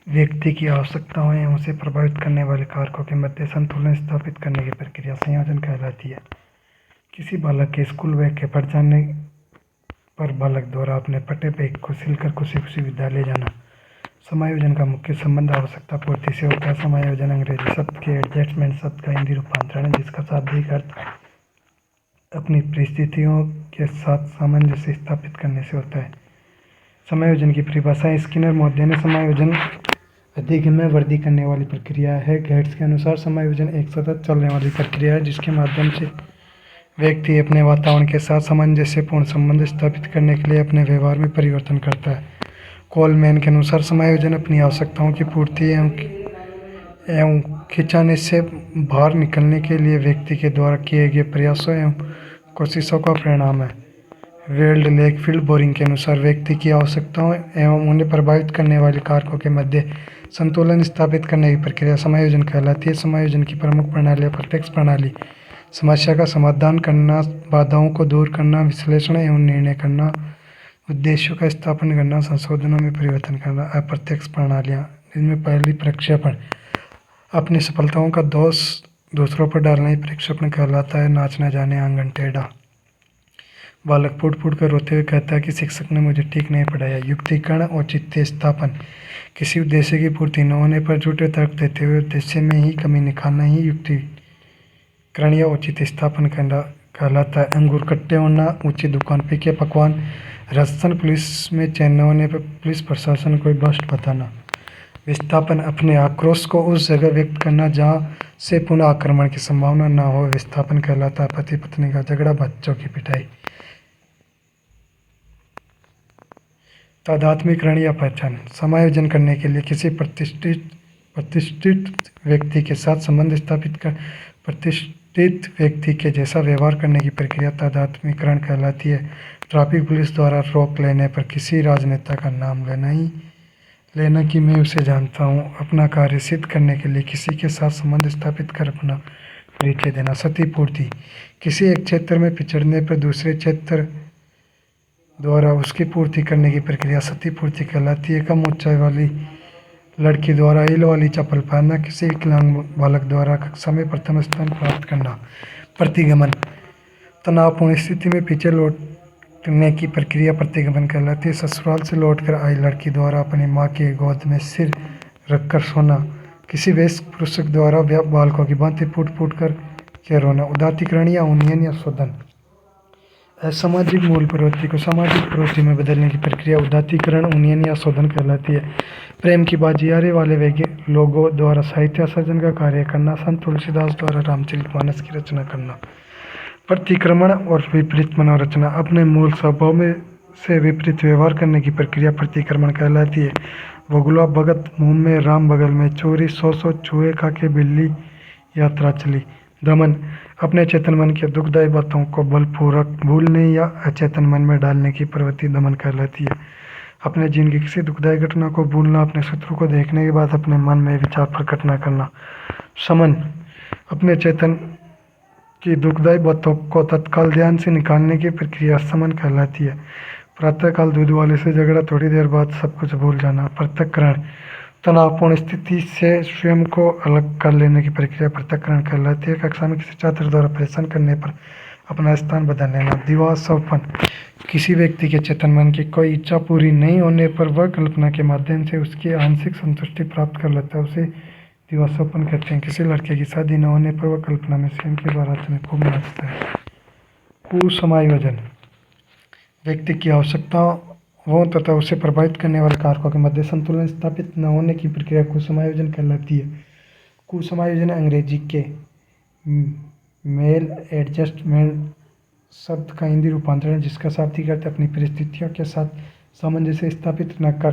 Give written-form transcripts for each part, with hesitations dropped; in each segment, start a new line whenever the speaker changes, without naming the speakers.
व्यक्ति की आवश्यकताओं एवं उसे प्रभावित करने वाले कारकों के मध्य संतुलन स्थापित करने की प्रक्रिया संयोजन कहलाती है। किसी बालक के स्कूल बैग के फट जाने पर बालक द्वारा अपने फटे बैग को सिलकर खुशी खुशी विद्यालय जाना। समायोजन का मुख्य संबंध आवश्यकता पूर्ति से होता है। समायोजन अंग्रेजी शब्द के एडजस्टमेंट शब्द का हिंदी रूपांतरण है, जिसका शाब्दिक अर्थ अपनी परिस्थितियों के साथ सामंजस्य स्थापित करने से होता है। समायोजन की परिभाषा स्किनर महोदय ने समायोजन अधिगम में वृद्धि करने वाली प्रक्रिया है। गेट्स के अनुसार समायोजन एक सतत चलने वाली प्रक्रिया है, जिसके माध्यम से व्यक्ति अपने वातावरण के साथ सामंजस्यपूर्ण संबंध स्थापित करने के लिए अपने व्यवहार में परिवर्तन करता है। कोलमैन के अनुसार समायोजन अपनी आवश्यकताओं की पूर्ति एवं खिंचाने से बाहर निकलने के लिए व्यक्ति के द्वारा किए गए प्रयासों एवं कोशिशों का परिणाम है। वेल्ड लेकफील्ड बोरिंग के अनुसार व्यक्ति की आवश्यकताओं एवं उन्हें प्रभावित करने वाले कारकों के मध्य संतुलन स्थापित करने की प्रक्रिया समायोजन कहलाती है। समायोजन की प्रमुख प्रणालियाँ प्रत्यक्ष प्रणाली, समस्या का समाधान करना, बाधाओं को दूर करना, विश्लेषण एवं निर्णय करना, उद्देश्यों का स्थापन करना, संशोधनों में परिवर्तन करना। अप्रत्यक्ष प्रणालियाँ, जिनमें पहली प्रक्षेपण, अपनी सफलताओं का दोष दूसरों पर डालना ही प्रक्षेपण कहलाता है। नाच न जाने आंगन टेढ़ा, बालक फूट फूट कर रोते हुए कहता है कि शिक्षक ने मुझे ठीक नहीं पढ़ाया। युक्तिकरण, औचित्य स्थापन, किसी उद्देश्य की पूर्ति न होने पर झूठे तर्क देते हुए उद्देश्य में ही कमी निकालना ही युक्तिकरण या औचित्य स्थापन कहलाता है। अंगूर खट्टे होना, ऊंची दुकान फीके पकवान, राजस्थान पुलिस में चयन न होने पर पुलिस प्रशासन को भ्रष्ट बताना। विस्थापन, अपने आक्रोश को उस जगह व्यक्त करना जहां से पुनः आक्रमण की संभावना न हो, विस्थापन कहलाता है। पति पत्नी का झगड़ा, बच्चों की पिटाई। तादात्म्यकरण या पहचान, समायोजन करने के लिए किसी प्रतिष्ठित व्यक्ति के साथ संबंध स्थापित कर प्रतिष्ठित व्यक्ति के जैसा व्यवहार करने की प्रक्रिया तादात्म्यकरण कहलाती है। ट्रैफिक पुलिस द्वारा रोक लेने पर किसी राजनेता का नाम लेना कि मैं उसे जानता हूँ। अपना कार्य सिद्ध करने के लिए किसी के साथ संबंध स्थापित कर अपना परिचय देना। क्षतिपूर्ति, किसी एक क्षेत्र में पिछड़ने पर दूसरे क्षेत्र द्वारा उसकी पूर्ति करने की प्रक्रिया क्षतिपूर्ति कहलाती है। कम ऊंचाई वाली लड़की द्वारा हील वाली चप्पल पहनना, किसी विकलांग बालक द्वारा कक्षा में प्रथम स्थान प्राप्त करना। प्रतिगमन, तनावपूर्ण स्थिति में पीछे लौटने की प्रक्रिया प्रतिगमन कहलाती है। ससुराल से लौटकर आई लड़की द्वारा अपनी माँ की गोद में सिर रखकर सोना, किसी वयस्क पुरुष द्वारा बालकों की भांति फूट फूट कर के रोना। उदात्तीकरण या उन्नयन या शोधन, असामाजिक मूल प्रवृत्ति को सामाजिक प्रवृत्ति में बदलने की प्रक्रिया उदात्तीकरण, उन्नयन या शोधन कहलाती है। प्रेम की बाजियारे वाले लोगों द्वारा साहित्य सर्जन का कार्य करना। संत तुलसीदास द्वारा रामचरितमानस की रचना करना। प्रतिक्रमण और विपरीत मनोरचना, अपने मूल स्वभाव में से विपरीत व्यवहार करने की प्रक्रिया प्रतिक्रमण कहलाती है। बगुला भगत मुंह में राम बगल में चोरी, सौ चूहे खा के बिल्ली यात्रा चली। दमन, अपने चेतन मन के दुखदायी बातों को बलपूर्वक भूलने या अचेतन मन में डालने की प्रवृत्ति दमन कहलाती है। अपने जीवन की किसी दुखदायी घटना को भूलना, अपने शत्रु को देखने के बाद अपने मन में विचार प्रकट न करना। शमन, अपने चेतन की दुखदायी बातों को तत्काल ध्यान से निकालने की प्रक्रिया शमन कहलाती है। प्रातःकाल दूध वाले से झगड़ा, थोड़ी देर बाद सब कुछ भूल जाना। पृथक्करण, तनावपूर्ण स्थिति से स्वयं को अलग कर लेने की प्रक्रिया पृथक्करण कहलाती है। कक्षा में किसी छात्र द्वारा परेशान करने पर अपना स्थान बदल लेना। दिवास्वप्न, किसी व्यक्ति के चेतन मन की कोई इच्छा पूरी नहीं होने पर वह कल्पना के माध्यम से उसकी आंशिक संतुष्टि प्राप्त कर लेता है, उसे दिवास्वप्न कहते हैं। किसी लड़के की शादी न होने पर वह कल्पना में स्वयं के बारात में खूब नाचता है। कुसमायोजन, व्यक्ति की आवश्यकताओं तथा उसे प्रभावित करने वाले कारकों के मध्य संतुलन स्थापित न होने की प्रक्रिया कुसमायोजन कहलाती है। कुसमायोजन अंग्रेजी के मेल एडजस्टमेंट शब्द का हिंदी रूपांतरण है, जिसका शाब्दिक अर्थ अपनी परिस्थितियों के साथ सामंजस्य स्थापित न कर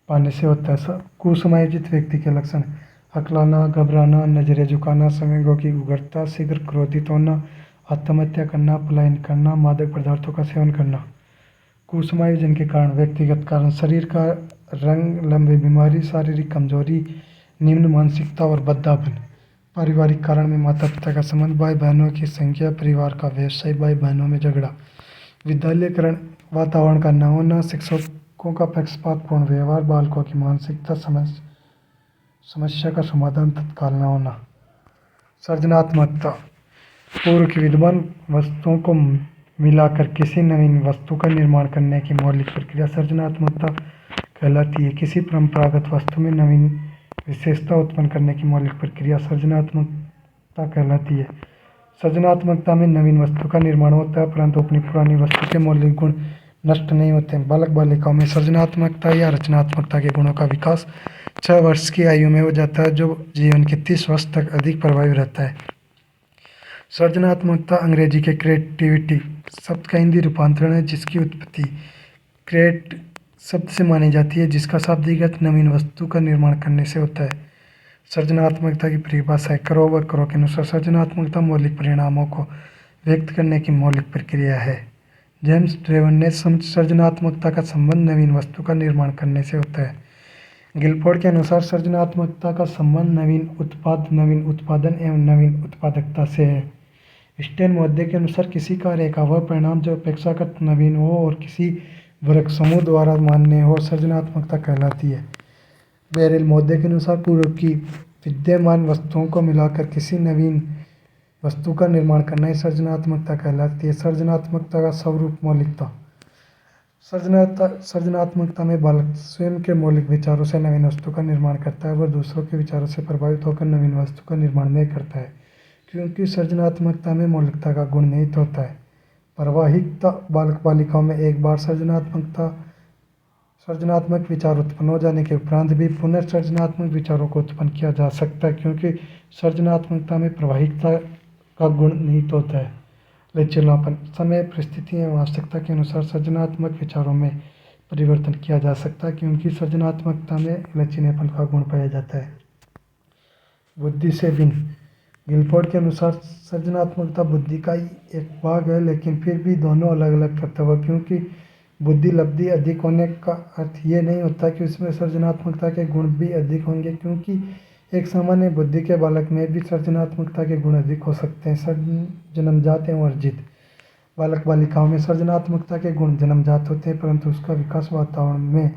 पाने से होता है। कुसमायोजित व्यक्ति के लक्षण: हकलाना, घबराना, नजरें झुकाना, संवेगों की उग्रता, शीघ्र क्रोधित होना, आत्महत्या करना, पलायन करना, मादक पदार्थों का सेवन करना। कुसमायोजन के कारण: व्यक्तिगत कारण, शरीर का रंग, लंबी बीमारी, शारीरिक कमजोरी, निम्न मानसिकता और बद्धापन। पारिवारिक कारण में माता पिता का संबंध, भाई बहनों की संख्या, परिवार का व्यवसाय, भाई बहनों में झगड़ा। विद्यालयकरण: वातावरण का न होना, शिक्षकों शिक्षकों का पक्षपातपूर्ण व्यवहार, बालकों की मानसिकता, समस्या का समाधान तत्काल न होना। सृजनात्मकता पूर्व की विद्यमान वस्तुओं को मिलाकर किसी नवीन वस्तु का निर्माण करने की मौलिक प्रक्रिया सृजनात्मकता कहलाती है। किसी परंपरागत वस्तु में नवीन विशेषता उत्पन्न करने की मौलिक प्रक्रिया सृजनात्मकता कहलाती है। सृजनात्मकता में नवीन वस्तु का निर्माण होता है, परंतु अपनी पुरानी वस्तु के मौलिक गुण नष्ट नहीं होते हैं। बालक बालिकाओं में सृजनात्मकता या रचनात्मकता के गुणों का विकास 6 वर्ष की आयु में हो जाता है, जो जीवन के 30 वर्ष तक अधिक प्रभावी रहता है। सृजनात्मकता अंग्रेजी के क्रिएटिविटी शब्द का हिंदी रूपांतरण है, जिसकी उत्पत्ति क्रिएट शब्द से मानी जाती है, जिसका शाब्दिक अर्थ नवीन वस्तु का निर्माण करने से होता है। सृजनात्मकता की परिभाषा है। करो के अनुसार सृजनात्मकता मौलिक परिणामों को व्यक्त करने की मौलिक प्रक्रिया है। जेम्स ड्रेवन ने सृजनात्मकता का संबंध नवीन वस्तु का निर्माण करने से होता है। गिलफोर्ड के अनुसार सृजनात्मकता का संबंध नवीन उत्पाद, नवीन उत्पादन एवं नवीन उत्पादकता से है। स्टेन महोदय के अनुसार किसी कार्य का वह परिणाम जो अपेक्षाकृत नवीन हो और किसी वर्ग समूह द्वारा मान्य हो सृजनात्मकता कहलाती है। बेरिल महोदय के अनुसार पूर्व की विद्यमान वस्तुओं को मिलाकर किसी नवीन वस्तु का निर्माण करना ही सृजनात्मकता कहलाती है। सृजनात्मकता का स्वरूप मौलिकता सृजनात्मकता में बालक स्वयं के मौलिक विचारों से नवीन वस्तु का निर्माण करता है। वह दूसरों के विचारों से प्रभावित होकर नवीन वस्तु का निर्माण नहीं करता है, क्योंकि सृजनात्मकता में मौलिकता का गुण निहित होता है। प्रवाहिकता बालक बालिकाओं में एक बार सृजनात्मक विचार उत्पन्न हो जाने के उपरांत भी पुनर्सृजनात्मक विचारों को उत्पन्न किया जा सकता है, क्योंकि सृजनात्मकता में प्रवाहिकता का गुण निहित होता है। लचीलापन समय, परिस्थिति एवं आवश्यकता के अनुसार सृजनात्मक विचारों में परिवर्तन किया जा सकता है, क्योंकि सृजनात्मकता में लचीलेपन का गुण पाया जाता है। बुद्धि से भिन्न गिलफोर्ड के अनुसार सृजनात्मकता बुद्धि का ही एक भाग है, लेकिन फिर भी दोनों अलग अलग कर्तव्य, क्योंकि बुद्धि लब्धि अधिक होने का अर्थ ये नहीं होता कि उसमें सृजनात्मकता के गुण भी अधिक होंगे, क्योंकि एक सामान्य बुद्धि के बालक में भी सृजनात्मकता के गुण अधिक हो सकते हैं। जन्मजात एवं अर्जित बालक बालिकाओं में सृजनात्मकता के गुण जन्मजात होते हैं, परंतु उसका विकास वातावरण में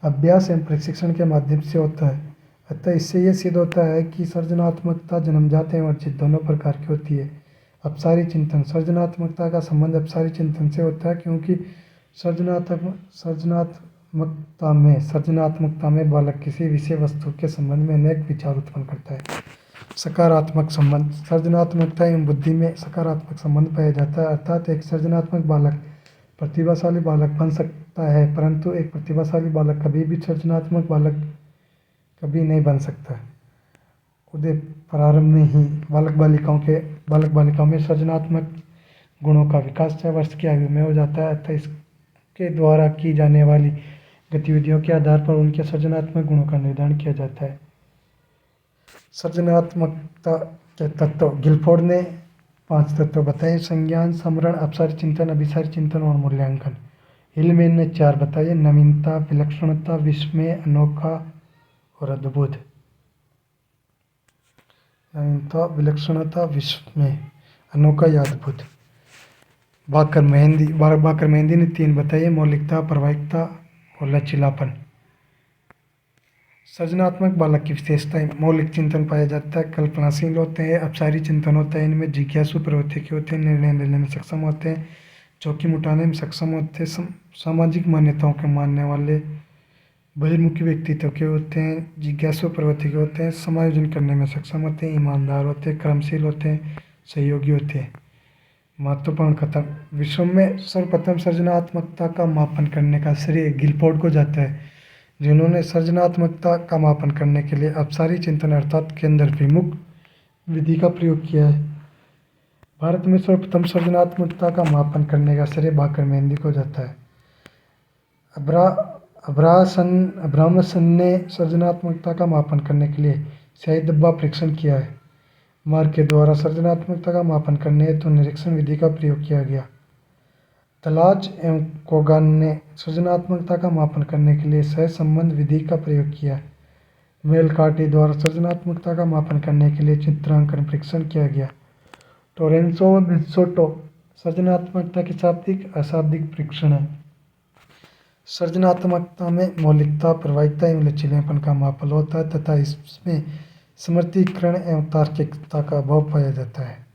अभ्यास एवं प्रशिक्षण के माध्यम से होता है। अतः इससे यह सिद्ध होता है कि सृजनात्मकता जन्मजात एवं अर्जित दोनों प्रकार की होती है। अपसारी चिंतन सृजनात्मकता का संबंध अपसारी चिंतन से होता है, क्योंकि सृजनात्मकता में बालक किसी विषय वस्तु के संबंध में अनेक विचार उत्पन्न करता है। सकारात्मक संबंध सृजनात्मकता एवं बुद्धि में सकारात्मक संबंध पाया जाता है, अर्थात एक सृजनात्मक बालक प्रतिभाशाली बालक बन सकता है, परंतु एक प्रतिभाशाली बालक कभी भी सृजनात्मक बालक कभी नहीं बन सकता। उदय प्रारंभ में ही बालक बालिकाओं में सृजनात्मक गुणों का विकास 6 वर्ष की आयु में हो जाता है, अतः इसके द्वारा की जाने वाली गतिविधियों के आधार पर उनके सृजनात्मक गुणों का निर्धारण किया जाता है। सृजनात्मकता के तत्व गिलफोर्ड ने 5 तत्व बताए: संज्ञान, स्मरण, अपसारी चिंतन, अभिसारी चिंतन और मूल्यांकन। हिलमैन ने 4 बताए: नवीनता, विलक्षणता, विस्मय, अनोखा और अद्भुत। नवीनता, विलक्षणता, विस्मय, अनोखा या अद्भुत। बाकर मेहंदी ने 3 बताए: मौलिकता, प्रवाहिकता और लचीलापन। सृजनात्मक बालक की विशेषताएं: मौलिक चिंतन पाया जाता है, कल्पनाशील होते हैं, अपसारी चिंतन होता है, इनमें जिज्ञासु प्रवृत्ति के होते हैं, निर्णय लेने में सक्षम होते हैं, जोखिम उठाने में सक्षम होते हैं, सामाजिक मान्यताओं के मानने वाले, बहिर्मुखी व्यक्तित्व के होते हैं, जिज्ञासु प्रवृत्ति के होते हैं, समायोजन करने में सक्षम होते हैं, ईमानदार होते हैं, कर्मशील होते हैं, सहयोगी होते हैं। महत्वपूर्ण कथन: विश्व में सर्वप्रथम सृजनात्मकता का मापन करने का श्रेय गिलफोर्ड को जाता है, जिन्होंने सृजनात्मकता का मापन करने के लिए अपसारी चिंतन अर्थात केंद्राभिमुख विधि का प्रयोग किया है। भारत में सर्वप्रथम सृजनात्मकता का मापन करने का श्रेय बाकर मेहंदी को जाता है। अब्रामसन ने सृजनात्मकता का मापन करने के लिए स्याही डब्बा परीक्षण किया है। मार्क के द्वारा सृजनात्मकता का मापन करने हेतु निरीक्षण विधि का प्रयोग किया गया। तलाज एवं कोगान ने सृजनात्मकता का मापन करने के लिए सहसंबंध विधि का प्रयोग किया। मेलकार्टी द्वारा सृजनात्मकता का मापन करने के लिए चित्रांकन परीक्षण किया गया। टोरेंसो मित्सोटो सृजनात्मकता के शाब्दिक अशाब्दिक परीक्षण है। सृजनात्मकता में मौलिकता, प्रभाविता एवं लचीलेपन का मापन होता है तथा इसमें स्मृतिकरण एवं तार्किकता का अभाव पाया जाता है।